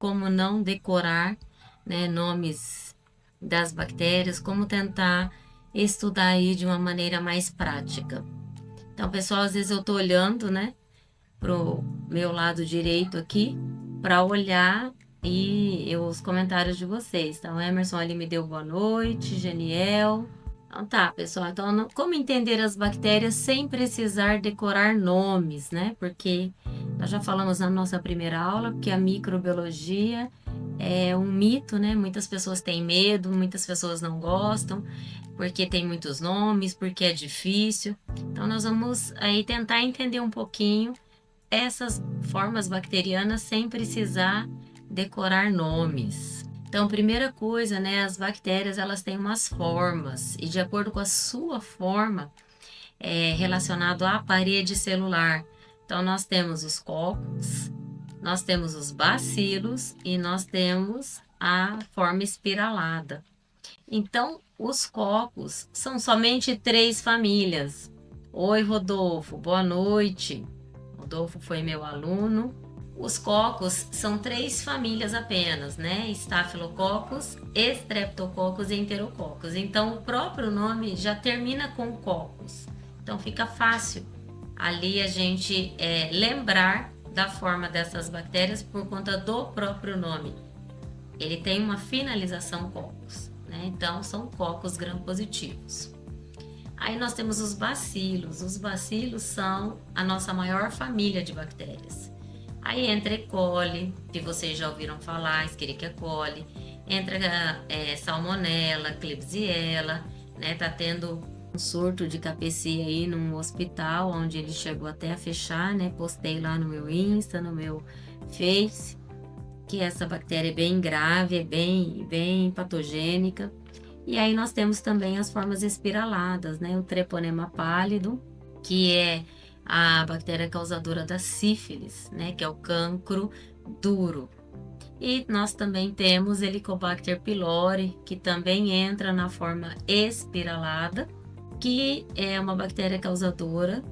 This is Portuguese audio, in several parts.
como não decorar, né, nomes das bactérias, como tentar estudar aí de uma maneira mais prática. Então, pessoal, às vezes eu tô olhando, né, pro meu lado direito aqui, para olhar os comentários de vocês. Então, Emerson ali me deu boa noite, Geniel. Então tá, pessoal. Então, como entender as bactérias sem precisar decorar nomes, né? Porque nós já falamos na nossa primeira aula que a microbiologia é um mito, né? Muitas pessoas têm medo, muitas pessoas não gostam, porque tem muitos nomes, porque é difícil. Então, nós vamos aí tentar entender um pouquinho essas formas bacterianas sem precisar decorar nomes. Então, primeira coisa, né, as bactérias elas têm umas formas e de acordo com a sua forma é relacionado à parede celular. Então, nós temos os cocos, nós temos os bacilos e nós temos a forma espiralada. Então, os cocos são somente três famílias. Oi, Rodolfo, boa noite. Rodolfo foi meu aluno. Os cocos são três famílias apenas, né? Estafilococcus, Streptococcus e Enterococcus. Então, o próprio nome já termina com cocos. Então, fica fácil ali a gente lembrar da forma dessas bactérias por conta do próprio nome. Ele tem uma finalização cocos, né? Então, são cocos gram-positivos. Aí nós temos os bacilos. Os bacilos são a nossa maior família de bactérias. Aí entra E. coli, que vocês já ouviram falar, Escherichia coli, entra Salmonella, Klebsiella, né? Tá tendo um surto de KPC aí num hospital, onde ele chegou até a fechar, né? Postei lá no meu Insta, no meu Face, que essa bactéria é bem grave, é bem patogênica. E aí nós temos também as formas espiraladas, né? O treponema pálido, que é a bactéria causadora da sífilis, né? Que é o cancro duro. E nós também temos Helicobacter pylori, que também entra na forma espiralada, que é uma bactéria causadora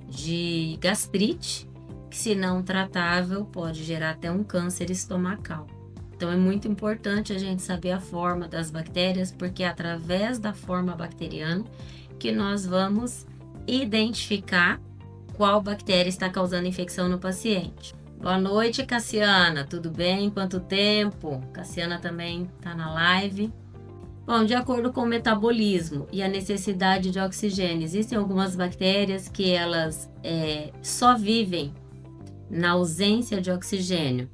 de gastrite, que se não tratável pode gerar até um câncer estomacal. Então é muito importante a gente saber a forma das bactérias, porque é através da forma bacteriana que nós vamos identificar qual bactéria está causando infecção no paciente. Boa noite, Cassiana. Tudo bem? Quanto tempo? Cassiana também está na live. Bom, de acordo com o metabolismo e a necessidade de oxigênio, existem algumas bactérias que elas só vivem na ausência de oxigênio,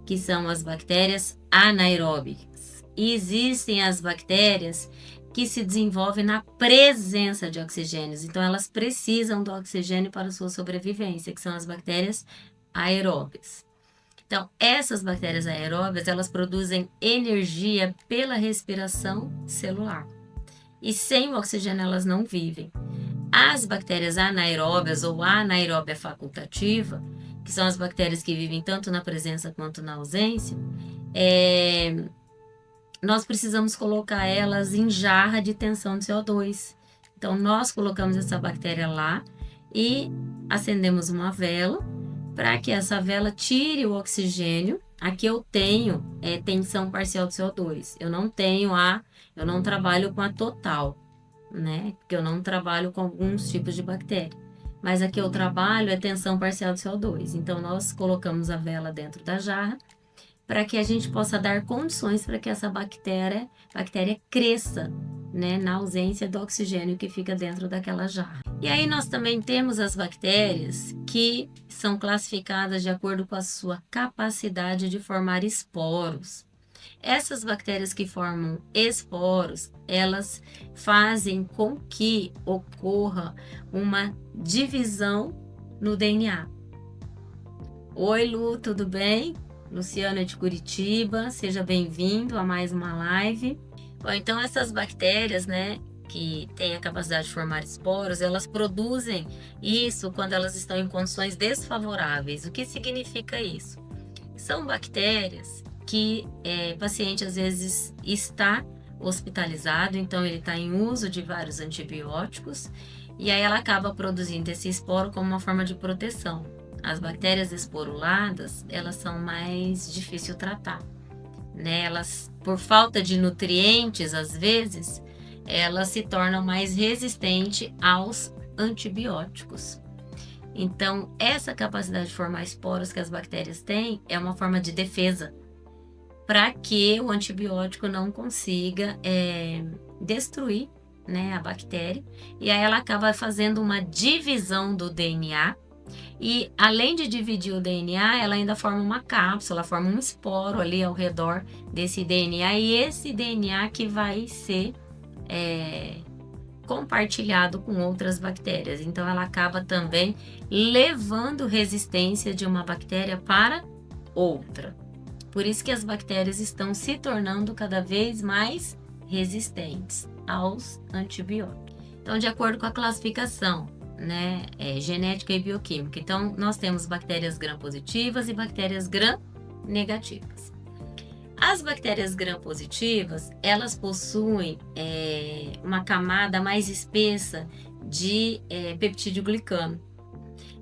que são as bactérias anaeróbicas. E existem as bactérias que se desenvolvem na presença de oxigênios. Então, elas precisam do oxigênio para sua sobrevivência, que são as bactérias aeróbicas. Então, essas bactérias aeróbias, elas produzem energia pela respiração celular. E sem o oxigênio, elas não vivem. As bactérias anaeróbias ou anaeróbia facultativa, que são as bactérias que vivem tanto na presença quanto na ausência, nós precisamos colocar elas em jarra de tensão de CO2. Então, nós colocamos essa bactéria lá e acendemos uma vela para que essa vela tire o oxigênio. Aqui eu tenho tensão parcial de CO2. Eu não trabalho com a total, né? Porque eu não trabalho com alguns tipos de bactéria. Mas aqui eu trabalho é tensão parcial de CO2. Então, nós colocamos a vela dentro da jarra para que a gente possa dar condições para que essa bactéria cresça, né, na ausência do oxigênio que fica dentro daquela jarra. E aí nós também temos as bactérias que são classificadas de acordo com a sua capacidade de formar esporos. Essas bactérias que formam esporos, elas fazem com que ocorra uma divisão no DNA. Oi, Lu, tudo bem? Luciana é de Curitiba, seja bem-vindo a mais uma live. Bom, então essas bactérias, né, que têm a capacidade de formar esporos, elas produzem isso quando elas estão em condições desfavoráveis. O que significa isso? São bactérias que o paciente às vezes está hospitalizado, então ele está em uso de vários antibióticos, e aí ela acaba produzindo esse esporo como uma forma de proteção. as bactérias esporuladas, elas são mais difíceis de tratar, né? Elas, por falta de nutrientes, às vezes, elas se tornam mais resistentes aos antibióticos. Então, essa capacidade de formar esporos que as bactérias têm é uma forma de defesa para que o antibiótico não consiga destruir, né, a bactéria. E aí ela acaba fazendo uma divisão do DNA. E além de dividir o DNA, ela ainda forma uma cápsula, forma um esporo ali ao redor desse DNA. E esse DNA que vai ser compartilhado com outras bactérias. Então ela acaba também levando resistência de uma bactéria para outra. Por isso que as bactérias estão se tornando cada vez mais resistentes aos antibióticos. Então, de acordo com a classificação, né, genética e bioquímica, então nós temos bactérias gram-positivas e bactérias gram-negativas. As bactérias gram-positivas, elas possuem uma camada mais espessa de peptídeo glicano.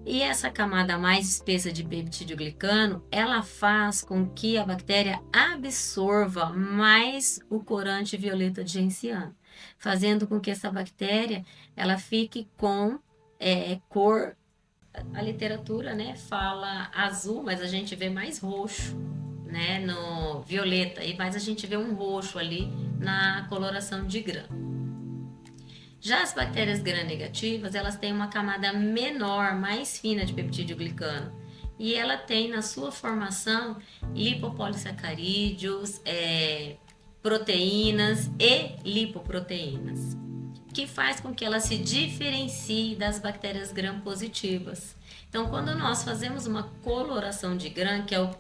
E essa camada mais espessa de peptídeo glicano, ela faz com que a bactéria absorva mais o corante violeta de genciano, fazendo com que essa bactéria ela fique com cor. A literatura, né, fala azul, mas a gente vê mais roxo, né, no violeta, mas a gente vê um roxo ali na coloração de gram. Já as bactérias gram-negativas, elas têm uma camada menor, mais fina de peptídeo glicano. E ela tem na sua formação lipopolissacarídeos, proteínas e lipoproteínas, que faz com que ela se diferencie das bactérias gram-positivas. Então, quando nós fazemos uma coloração de gram, que é o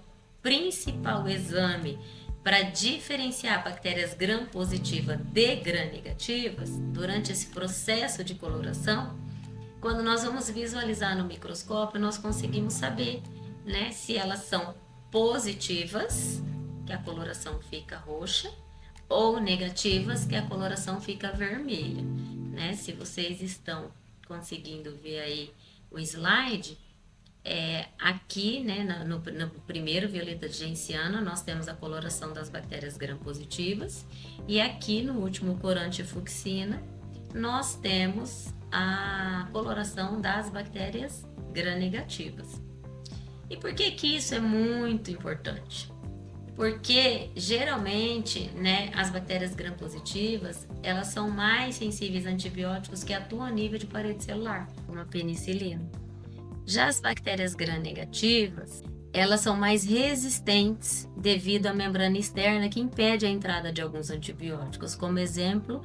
principal exame para diferenciar bactérias gram-positivas de gram-negativas, durante esse processo de coloração, quando nós vamos visualizar no microscópio, nós conseguimos saber, né, se elas são positivas, que a coloração fica roxa, ou negativas, que a coloração fica vermelha, né? Se vocês estão conseguindo ver aí o slide, aqui, né, no primeiro violeta de genciano, nós temos a coloração das bactérias gram-positivas, e aqui no último corante fucsina, nós temos a coloração das bactérias gram-negativas. E por que que isso é muito importante? Porque geralmente, né, as bactérias gram-positivas, elas são mais sensíveis a antibióticos que atuam a nível de parede celular, como a penicilina. Já as bactérias gram-negativas, elas são mais resistentes devido à membrana externa que impede a entrada de alguns antibióticos, como exemplo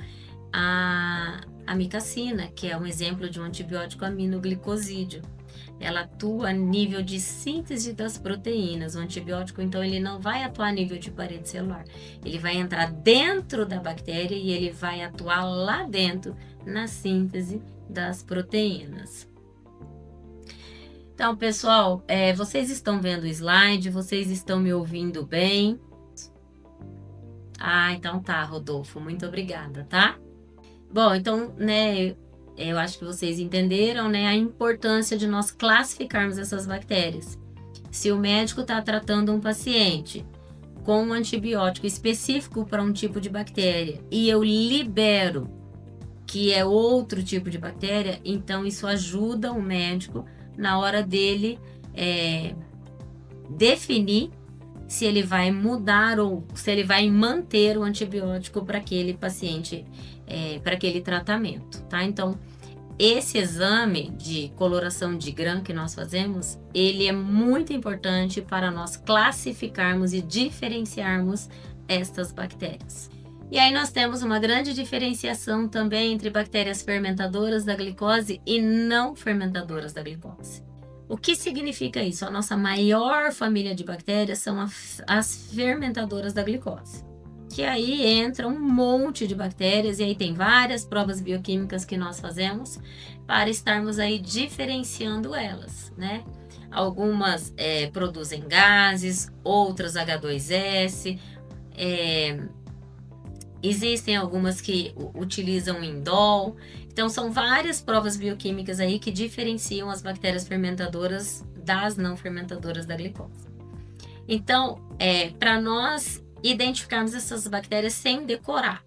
a amicacina, que é um exemplo de um antibiótico aminoglicosídeo. Ela atua a nível de síntese das proteínas. O antibiótico, então, ele não vai atuar a nível de parede celular. Ele vai entrar dentro da bactéria e ele vai atuar lá dentro na síntese das proteínas. Então, pessoal, vocês estão vendo o slide? Vocês estão me ouvindo bem? Ah, então tá, Rodolfo. Muito obrigada, tá? Bom, então, né, eu acho que vocês entenderam, né, a importância de nós classificarmos essas bactérias. Se o médico está tratando um paciente com um antibiótico específico para um tipo de bactéria e eu libero que é outro tipo de bactéria, então isso ajuda o médico na hora dele definir se ele vai mudar ou se ele vai manter o antibiótico para aquele paciente, para aquele tratamento, tá? Então, esse exame de coloração de gram que nós fazemos, ele é muito importante para nós classificarmos e diferenciarmos estas bactérias. E aí nós temos uma grande diferenciação também entre bactérias fermentadoras da glicose e não fermentadoras da glicose. O que significa isso? A nossa maior família de bactérias são as fermentadoras da glicose. Que aí entra um monte de bactérias e aí tem várias provas bioquímicas que nós fazemos para estarmos aí diferenciando elas, né? Algumas produzem gases, outras H2S, Existem algumas que utilizam indol. Então, são várias provas bioquímicas aí que diferenciam as bactérias fermentadoras das não fermentadoras da glicose. Então, para nós identificarmos essas bactérias sem decorar,